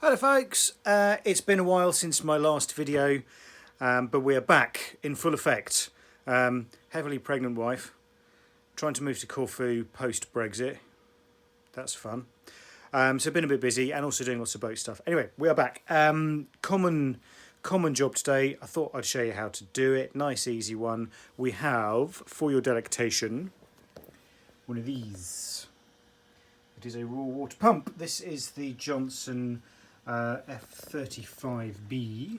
Hello folks, it's been a while since my last video, but we're back in full effect. Heavily pregnant wife, trying to move to Corfu post-Brexit. That's fun. So been a bit busy and also doing lots of boat stuff. Anyway, we are back. Common job today. I thought I'd show you how to do it. Nice easy one. We have, for your delectation, one of these. It is a raw water pump. This is the Johnson F35B.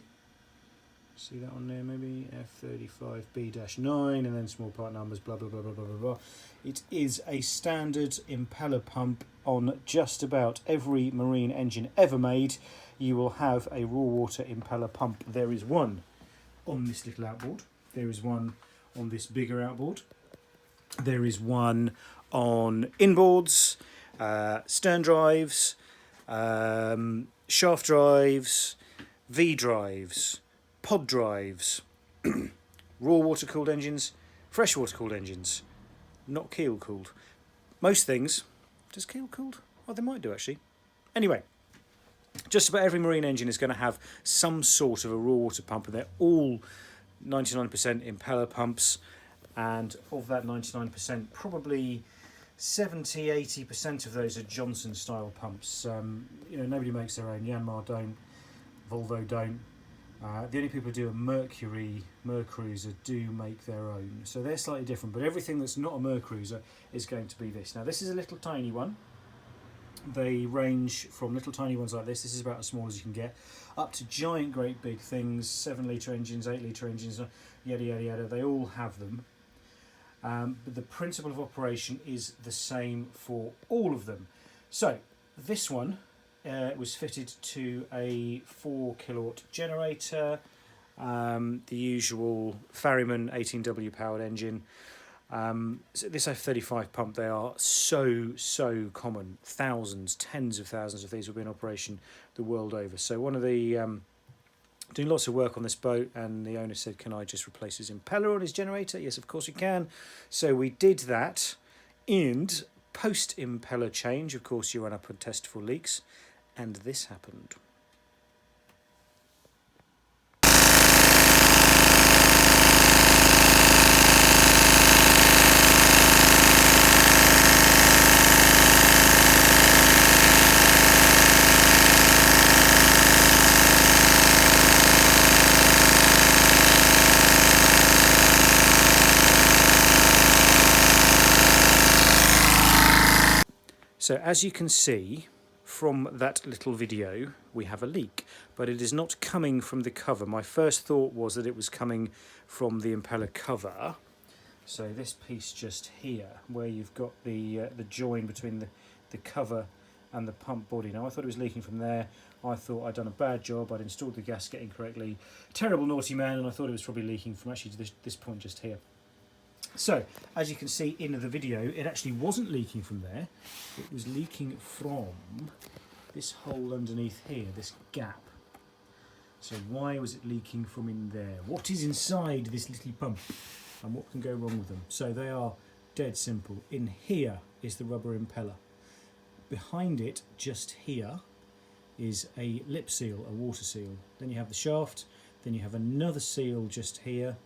See that on there maybe? F35B-9 and then small part numbers, blah, blah, blah, blah, blah, blah. It is a standard impeller pump on just about every marine engine ever made. You will have a raw water impeller pump. There is one on this little outboard. There is one on this bigger outboard. There is one on inboards, stern drives, shaft drives, V drives, pod drives, raw water cooled engines, fresh water cooled engines, not keel cooled. Most things, does keel cooled? Oh, they might do actually. Anyway, just about every marine engine is going to have some sort of a raw water pump, and they're all 99% impeller pumps, and of that 99%, probably 70-80% of those are Johnson style pumps. Nobody makes their own. Yanmar don't, Volvo don't. The only people who do a Mercruiser do make their own. So they're slightly different, but everything that's not a Mercruiser is going to be this. Now this is a little tiny one. They range from little tiny ones like this is about as small as you can get, up to giant great big things, 7-litre engines, 8-litre engines, yada yada yada. They all have them. But the principle of operation is the same for all of them. So this one was fitted to a 4 kilowatt generator, the usual Ferryman 18W powered engine. So this F35 pump, they are so common. Thousands, tens of thousands of these will be in operation the world over. So one of the doing lots of work on this boat, and the owner said, can I just replace his impeller on his generator? Yes, of course you can. So we did that, and post-impeller change, of course, you run up and test for leaks, and this happened. So as you can see from that little video, we have a leak, but it is not coming from the cover. My first thought was that it was coming from the impeller cover. So this piece just here, where you've got the join between the cover and the pump body. Now I thought it was leaking from there. I thought I'd done a bad job. I'd installed the gasket incorrectly. Terrible naughty man, and I thought it was probably leaking from actually this point just here. So, as you can see in the video, it actually wasn't leaking from there. It was leaking from this hole underneath here, this gap. So why was it leaking from in there? What is inside this little pump? And what can go wrong with them? So they are dead simple. In here is the rubber impeller. Behind it, just here, is a lip seal, a water seal. Then you have the shaft. Then you have another seal just here,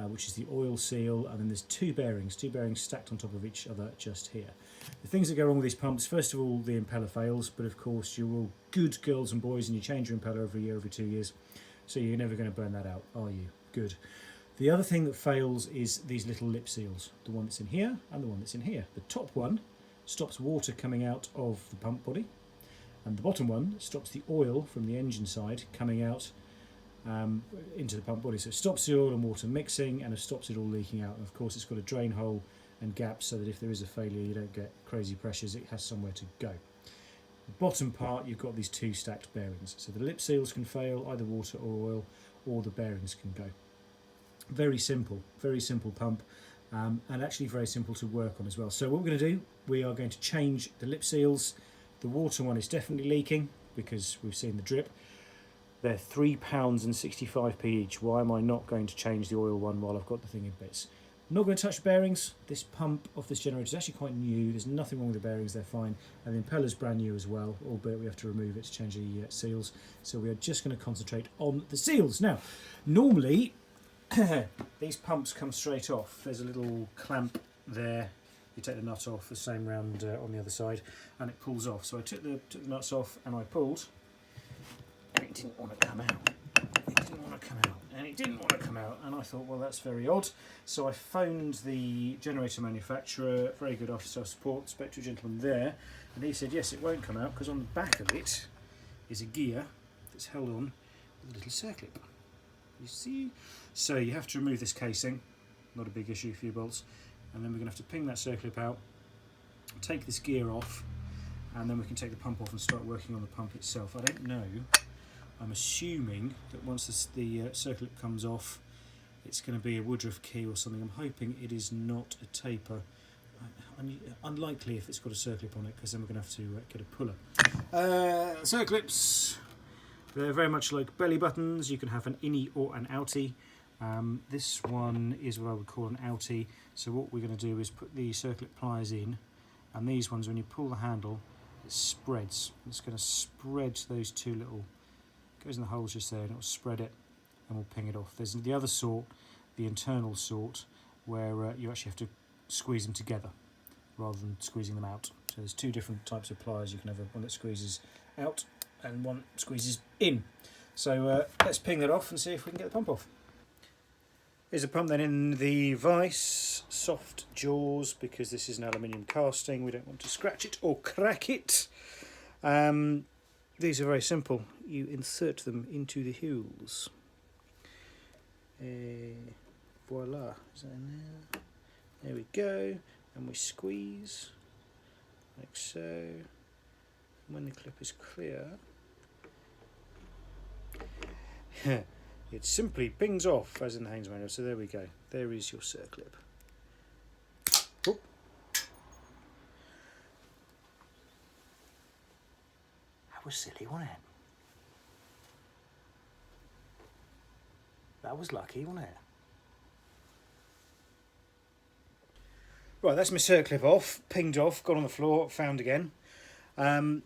which is the oil seal, and then there's two bearings stacked on top of each other just here. The things that go wrong with these pumps, first of all, the impeller fails, but of course you're all good girls and boys and you change your impeller every year, every 2 years, so you're never going to burn that out, are you? Good. The other thing that fails is these little lip seals, the one that's in here and the one that's in here. The top one stops water coming out of the pump body, and the bottom one stops the oil from the engine side coming out into the pump body. So it stops the oil and water mixing, and it stops it all leaking out. And of course it's got a drain hole and gaps so that if there is a failure you don't get crazy pressures, it has somewhere to go. The bottom part, you've got these two stacked bearings. So the lip seals can fail, either water or oil, or the bearings can go. Very simple pump, and actually very simple to work on as well. So what we're going to do, we are going to change the lip seals. The water one is definitely leaking because we've seen the drip. They're £3.65 each. Why am I not going to change the oil one while I've got the thing in bits? I'm not going to touch the bearings. This pump of this generator is actually quite new. There's nothing wrong with the bearings, they're fine. And the impeller's brand new as well, albeit we have to remove it to change the seals. So we are just going to concentrate on the seals. Now, normally, these pumps come straight off. There's a little clamp there. You take the nut off, the same round on the other side, and it pulls off. So I took the nuts off and I pulled, and it didn't want to come out. It didn't want to come out. And it didn't want to come out, and I thought, well, that's very odd. So I phoned the generator manufacturer, very good after sales support, spoke to a gentleman there, and he said, yes, it won't come out because on the back of it is a gear that's held on with a little circlip. You see? So you have to remove this casing, not a big issue, a few bolts, and then we're going to have to ping that circlip out, take this gear off, and then we can take the pump off and start working on the pump itself. I don't know. I'm assuming that once the circlip comes off, it's going to be a woodruff key or something. I'm hoping it is not a taper. Unlikely if it's got a circlip on it, because then we're going to have to get a puller. Circlips, they're very much like belly buttons. You can have an innie or an outie. This one is what I would call an outie. So what we're going to do is put the circlip pliers in, and these ones, when you pull the handle, it spreads. It's going to spread those two little, goes in the holes just there, and it will spread it, and we'll ping it off. There's the other sort, the internal sort, where you actually have to squeeze them together rather than squeezing them out. So there's two different types of pliers. You can have one that squeezes out and one squeezes in. So let's ping that off and see if we can get the pump off. Here's a pump then in the vise, soft jaws, because this is an aluminium casting. We don't want to scratch it or crack it. These are very simple. You insert them into the holes. Voila, is that in there? There we go. And we squeeze, like so. When the clip is clear, it simply pings off, as in the Haynes manual. So there we go. There is your circlip. Oop. That was silly, wasn't it? That was lucky, wasn't it? Right, that's my circlip off, pinged off, got on the floor, found again. So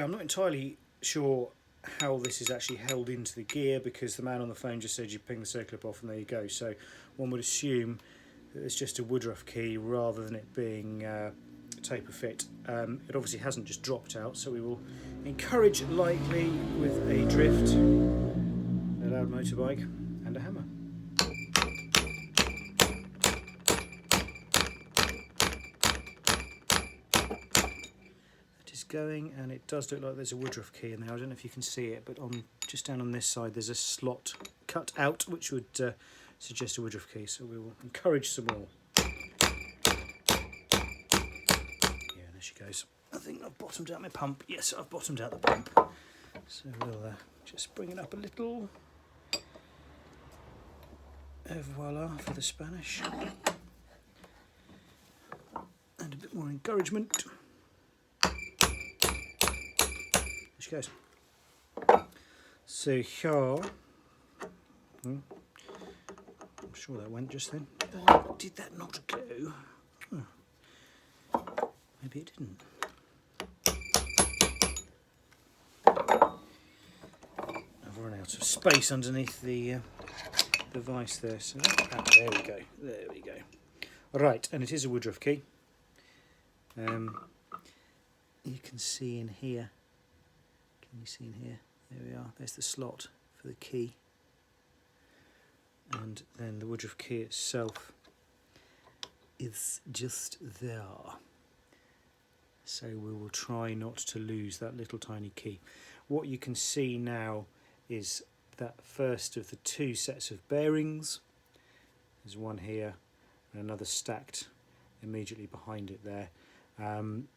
I'm not entirely sure how this is actually held into the gear, because the man on the phone just said you ping the circlip off and there you go. So one would assume that it's just a woodruff key rather than it being taper fit. It obviously hasn't just dropped out, so we will encourage lightly with a drift, a loud motorbike and a hammer. Going, and it does look like there's a woodruff key in there. I don't know if you can see it, but on just down on this side there's a slot cut out which would suggest a woodruff key, so we will encourage some more. Yeah, there she goes. I think I've bottomed out my pump. Yes, I've bottomed out the pump, so we'll just bring it up a little. Voila for the Spanish, and a bit more encouragement. Goes. So here, I'm sure that went just then. Did that not go? Oh. Maybe it didn't. I've run out of space underneath the vise there. So there we go. There we go. Right, and it is a woodruff key. You can see in here. Can you see in here? There we are. There's the slot for the key, and then the woodruff key itself is just there. So we will try not to lose that little tiny key. What you can see now is that first of the two sets of bearings. There's one here and another stacked immediately behind it there.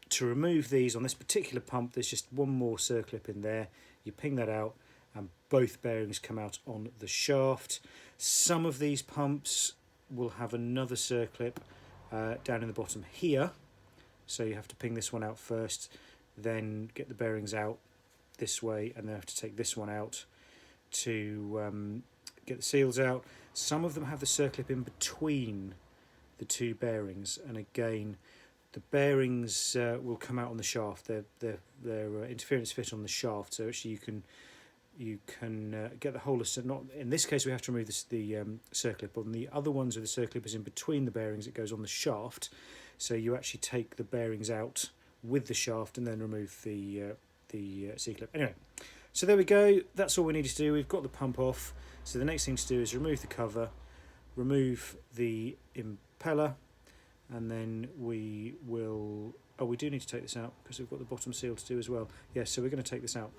To remove these on this particular pump, there's just one more circlip in there. You ping that out and both bearings come out on the shaft. Some of these pumps will have another circlip down in the bottom here, so you have to ping this one out first, then get the bearings out this way, and then have to take this one out to get the seals out. Some of them have the circlip in between the two bearings, and again the bearings will come out on the shaft. They're interference fit on the shaft, so actually you can get the whole of, not in this case we have to remove the circlip. On the other ones where the circlip is in between the bearings, it goes on the shaft, so you actually take the bearings out with the shaft and then remove the C-clip. Anyway, so there we go, that's all we need to do. We've got the pump off, so the next thing to do is remove the cover, remove the impeller, and then we will, oh, we do need to take this out because we've got the bottom seal to do as well. Yes, so we're going to take this out.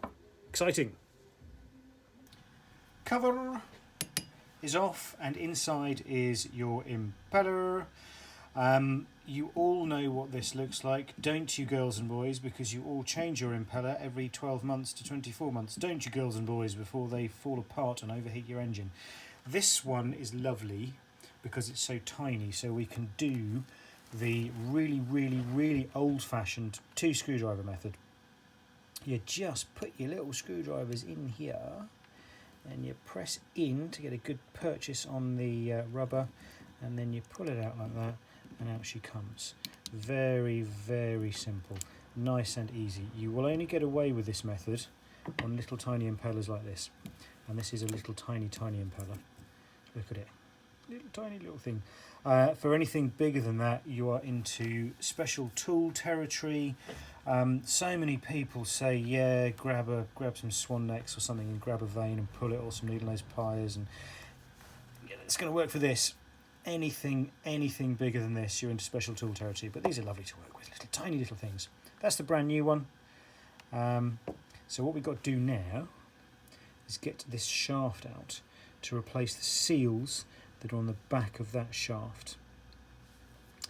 Exciting! Cover is off, and inside is your impeller. You all know what this looks like, don't you, girls and boys? Because you all change your impeller every 12 months to 24 months, don't you, girls and boys, before they fall apart and overheat your engine. This one is lovely because it's so tiny, so we can do the really old-fashioned 2 screwdriver method. You just put your little screwdrivers in here and you press in to get a good purchase on the rubber, and then you pull it out like that, and out she comes. Very simple, nice and easy. You will only get away with this method on little tiny impellers like this, and this is a little tiny impeller. Look at it, little thing. For anything bigger than that, you are into special tool territory. So many people say, yeah, grab some swan necks or something and grab a vane and pull it, or some needle nose pliers, and yeah, it's going to work for this. Anything bigger than this, you're into special tool territory, but these are lovely to work with, tiny little things. That's the brand new one. So what we've got to do now is get this shaft out to replace the seals that are on the back of that shaft.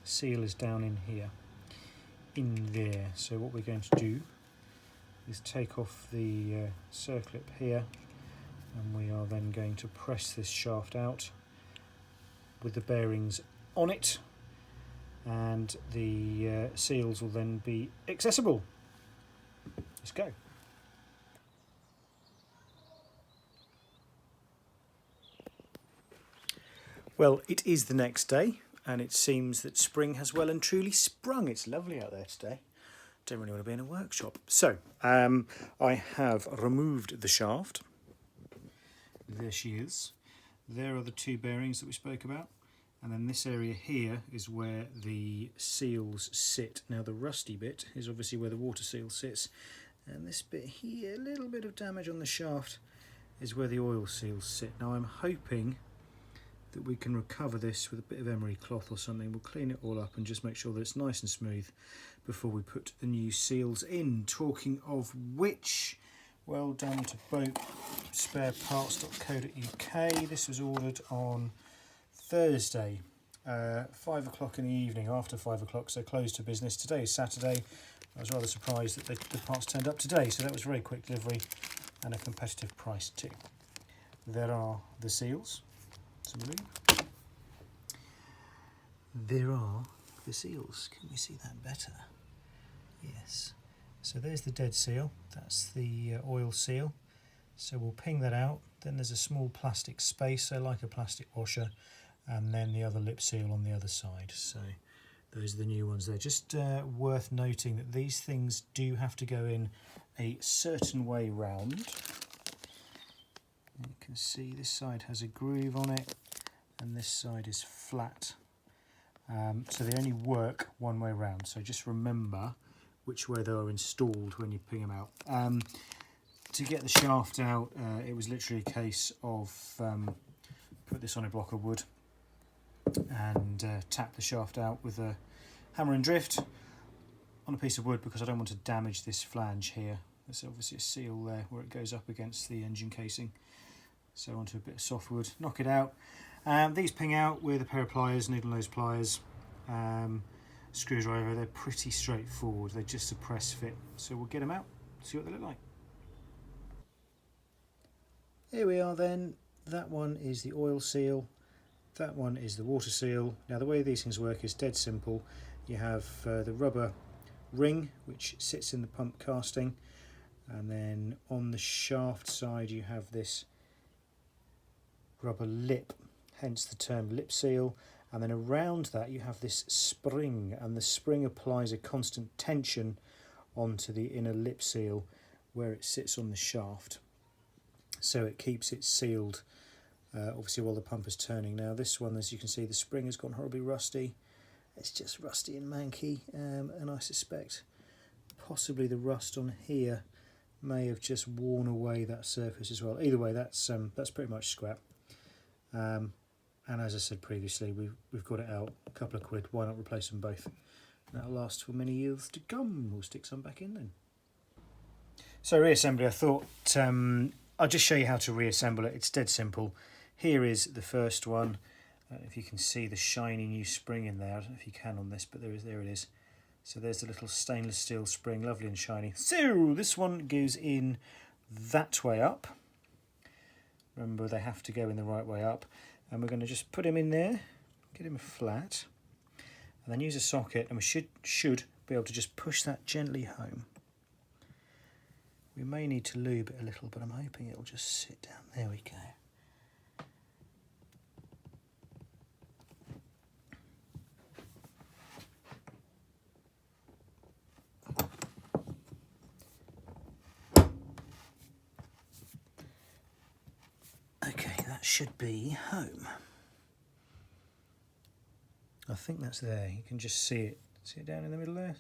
Seal is down in here, in there. So what we're going to do is take off the circlip here, and we are then going to press this shaft out with the bearings on it, and the seals will then be accessible. Let's go. Well, it is the next day, and it seems that spring has well and truly sprung. It's lovely out there today. Don't really want to be in a workshop. So, I have removed the shaft. There she is. There are the 2 bearings that we spoke about. And then this area here is where the seals sit. Now, the rusty bit is obviously where the water seal sits. And this bit here, a little bit of damage on the shaft, is where the oil seals sit. Now, I'm hoping that we can recover this with a bit of emery cloth or something. We'll clean it all up and just make sure that it's nice and smooth before we put the new seals in. Talking of which, well done to boatspareparts.co.uk. This was ordered on Thursday, 5 o'clock in the evening, after 5 o'clock, so closed to business. Today is Saturday. I was rather surprised that the parts turned up today, so that was very quick delivery and a competitive price too. There are the seals. There are the seals. Can we see that better? Yes. So there's the dead seal. That's the oil seal. So we'll ping that out. Then there's a small plastic spacer, like a plastic washer, and then the other lip seal on the other side. So those are the new ones there. Just worth noting that these things do have to go in a certain way round. You can see this side has a groove on it, and this side is flat. So they only work one way round. So just remember which way they are installed when you ping them out. To get the shaft out, it was literally a case of put this on a block of wood and tap the shaft out with a hammer and drift on a piece of wood, because I don't want to damage this flange here. There's obviously a seal there where it goes up against the engine casing. So onto a bit of softwood, knock it out. These ping out with a pair of pliers, needle nose pliers, screwdriver. They're pretty straightforward. They're just a press fit. So we'll get them out, see what they look like. Here we are then. That one is the oil seal. That one is the water seal. Now the way these things work is dead simple. You have the rubber ring which sits in the pump casting, and then on the shaft side you have this rubber lip, hence the term lip seal, and then around that you have this spring, and the spring applies a constant tension onto the inner lip seal where it sits on the shaft, so it keeps it sealed obviously while the pump is turning. Now this one, as you can see, the spring has gone horribly rusty. It's just rusty and manky, and I suspect possibly the rust on here may have just worn away that surface as well. Either way, that's pretty much scrap. And as I said previously, we've got it out, a couple of quid. Why not replace them both? That'll last for many years to come. We'll stick some back in then. So reassembly, I thought I'll just show you how to reassemble it. It's dead simple. Here is the first one. If you can see the shiny new spring in there. I don't know if you can on this, but there it is. So there's the little stainless steel spring, lovely and shiny. So this one goes in that way up. Remember, they have to go in the right way up. And we're going to just put him in there, get him flat, and then use a socket, and we should be able to just push that gently home. We may need to lube it a little, but I'm hoping it'll just sit down. There we go. Okay, that should be home. I think that's there. You can just see it. See it down in the middle there?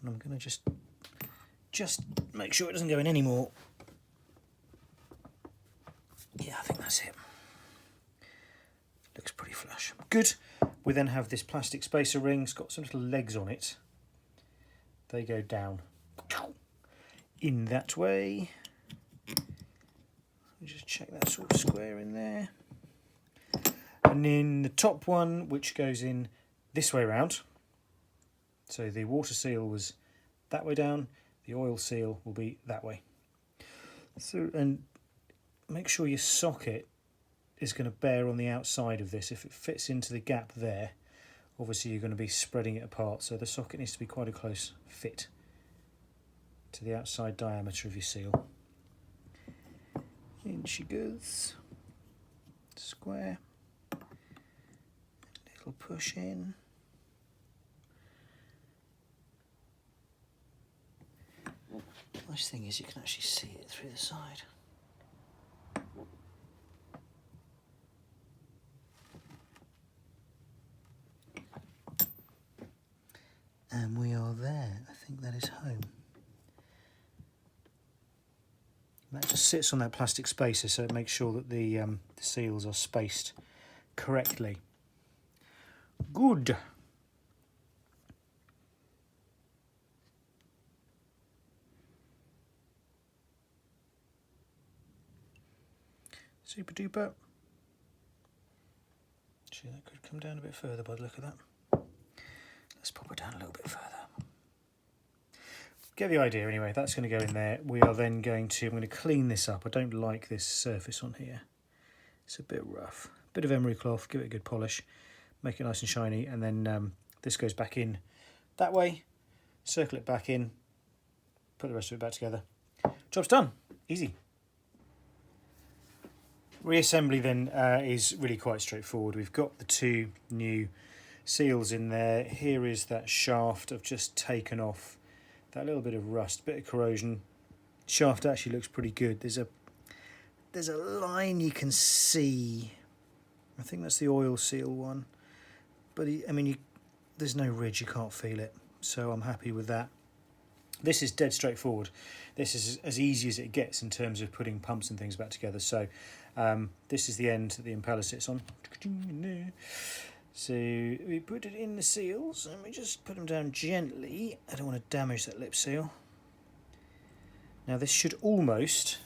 And I'm going to just make sure it doesn't go in anymore. Yeah, I think that's it. Looks pretty flush. Good. We then have this plastic spacer ring. It's got some little legs on it. They go down in that way. Just check that sort of square in there. And then the top one, which goes in this way around. So the water seal was that way down, the oil seal will be that way. So, and make sure your socket is going to bear on the outside of this. If it fits into the gap there, obviously you're going to be spreading it apart, so the socket needs to be quite a close fit to the outside diameter of your seal. In she goes, square, little push in. Nice thing is you can actually see it through the side. And we are there. I think that is home. That just sits on that plastic spacer, so it makes sure that the seals are spaced correctly. Good. Super duper. Actually, that could come down a bit further by the look of that. Let's pop it down a little bit further. Get the idea anyway. That's going to go in there. We are then I'm going to clean this up. I don't like this surface on here. It's a bit rough. Bit of emery cloth, give it a good polish, make it nice and shiny, and then this goes back in that way, circle it back in, put the rest of it back together. Job's done. Easy. Reassembly then is really quite straightforward. We've got the two new seals in there. Here is that shaft. I've just taken off that little bit of rust, bit of corrosion. Shaft actually looks pretty good. There's a line you can see. I think that's the oil seal one. But I mean, there's no ridge, you can't feel it. So I'm happy with that. This is dead straightforward. This is as easy as it gets in terms of putting pumps and things back together. So this is the end that the impeller sits on. So we put it in the seals and we just put them down gently. I don't want to damage that lip seal. Now this should almost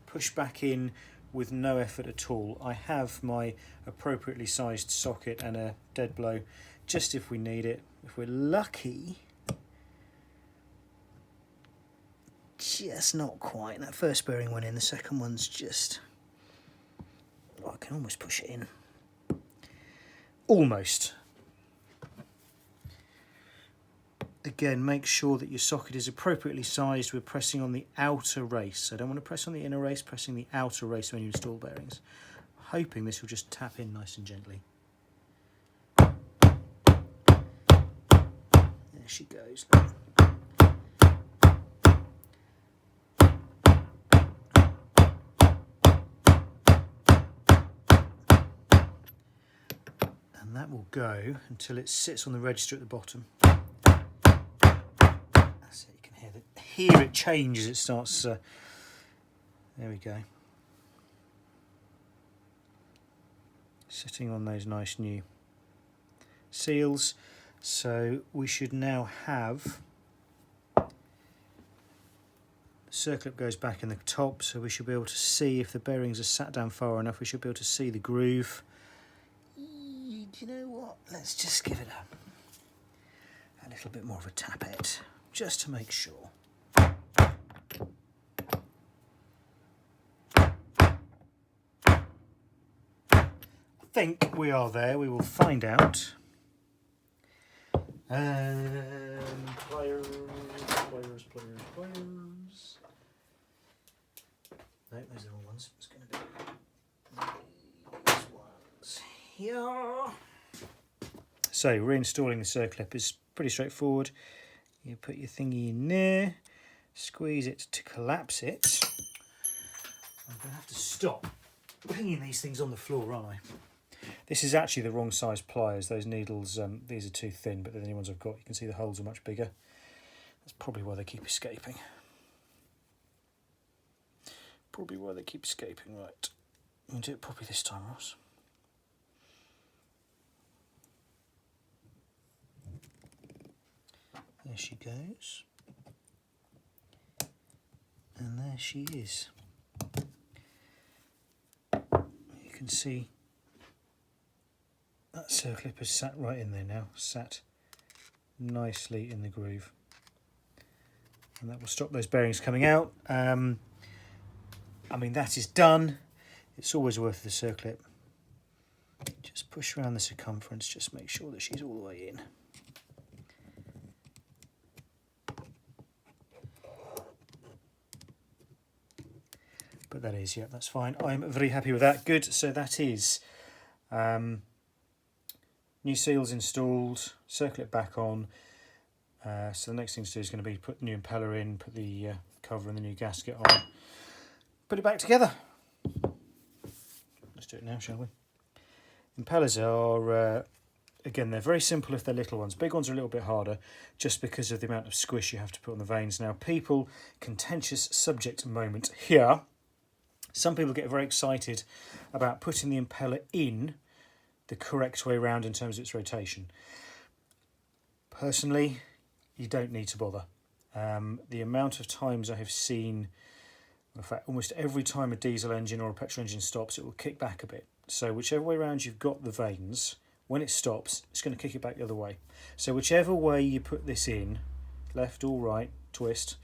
push back in with no effort at all. I have my appropriately sized socket and a dead blow just if we need it. If we're lucky, just not quite. That first bearing went in, the second one's just... Oh, I can almost push it in. Almost. Again, make sure that your socket is appropriately sized. We're pressing on the outer race. So I don't want to press on the inner race, pressing the outer race when you install bearings. hoping this will just tap in nice and gently. There she goes. And that will go until it sits on the register at the bottom. That's it, you can hear it change as it starts. There we go. Sitting on those nice new seals. So we should now have, the circlip goes back in the top, so we should be able to see if the bearings are sat down far enough. We should be able to see the groove. Do you know what? Let's just give it a little bit more of a tappet, just to make sure. I think we are there. We will find out. Pliers. No, those are the wrong ones. It's going to be these ones here. So reinstalling the circlip is pretty straightforward. You put your thingy in there, squeeze it to collapse it. I'm going to have to stop pinging these things on the floor, aren't I? This is actually the wrong size pliers. Those needles, these are too thin, but the only ones I've got, you can see the holes are much bigger. That's probably why they keep escaping. Right. I'll do it properly this time, Ross. There she goes. And there she is. You can see that circlip has sat right in there now, sat nicely in the groove. And that will stop those bearings coming out. I mean, that is done. It's always worth the circlip. Just push around the circumference, just make sure that she's all the way in. But that is, yeah, that's fine. I'm very happy with that. Good, so that is new seals installed, circlip back on. So the next thing to do is going to be put the new impeller in, put the cover and the new gasket on, put it back together. Let's do it now, shall we? Impellers are, again, they're very simple if they're little ones. Big ones are a little bit harder just because of the amount of squish you have to put on the vanes. Now, people, contentious subject moment here. Some people get very excited about putting the impeller in the correct way around in terms of its rotation. Personally, you don't need to bother. The amount of times I have seen, in fact, almost every time a diesel engine or a petrol engine stops, it will kick back a bit. So whichever way around you've got the vanes, when it stops, it's going to kick it back the other way. So whichever way you put this in, left or right, twist,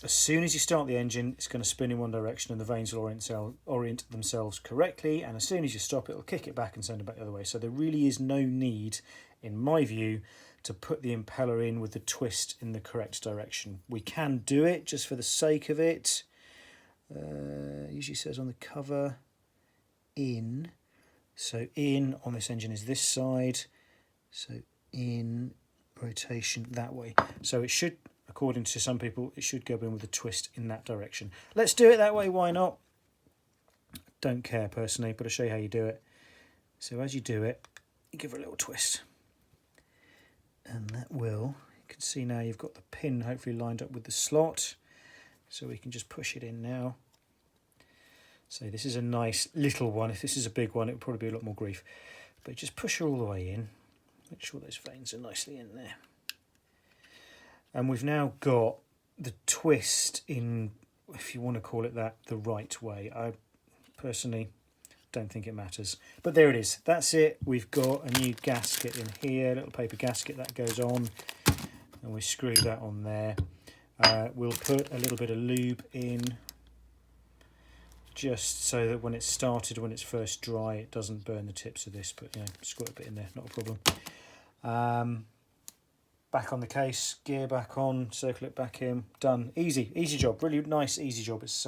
as soon as you start the engine, it's going to spin in one direction and the vanes will orient themselves correctly. And as soon as you stop, it'll kick it back and send it back the other way. So there really is no need, in my view, to put the impeller in with the twist in the correct direction. We can do it just for the sake of it. Usually says on the cover, in. So in on this engine is this side. So in, rotation that way. So it should, according to some people, it should go in with a twist in that direction. Let's do it that way, why not? Don't care personally, but I'll show you how you do it. So as you do it, you give her a little twist. And that will, you can see now you've got the pin hopefully lined up with the slot. So we can just push it in now. So this is a nice little one. If this is a big one, it would probably be a lot more grief. But just push her all the way in. Make sure those vanes are nicely in there. And we've now got the twist in, if you want to call it that, the right way. I personally don't think it matters. But there it is. That's it. We've got a new gasket in here, a little paper gasket that goes on. And we screw that on there. We'll put a little bit of lube in, just so that when it's started, when it's first dry, it doesn't burn the tips of this. But, you know, squirt a bit in there, not a problem. Back on the case, gear back on, circlip back in, done. Easy job, really nice, easy job. It's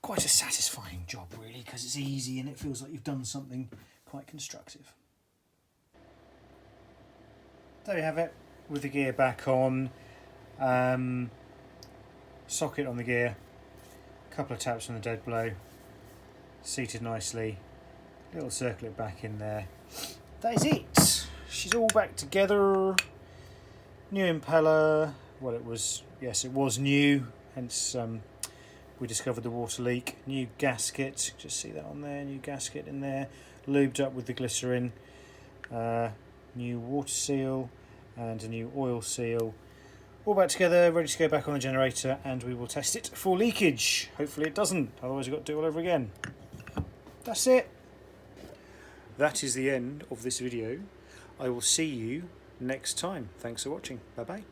quite a satisfying job really, because it's easy and it feels like you've done something quite constructive. There you have it, with the gear back on, socket on the gear, a couple of taps on the dead blow, seated nicely, little circlet back in there. That is it. She's all back together. New impeller. Well, it was new, hence we discovered the water leak. New gasket, just see that on there, new gasket in there, lubed up with the glycerin. New water seal and a new oil seal. All back together, ready to go back on the generator, and we will test it for leakage. Hopefully it doesn't, otherwise we've got to do it all over again. That's it. That is the end of this video. I will see you next time. Thanks for watching. Bye bye.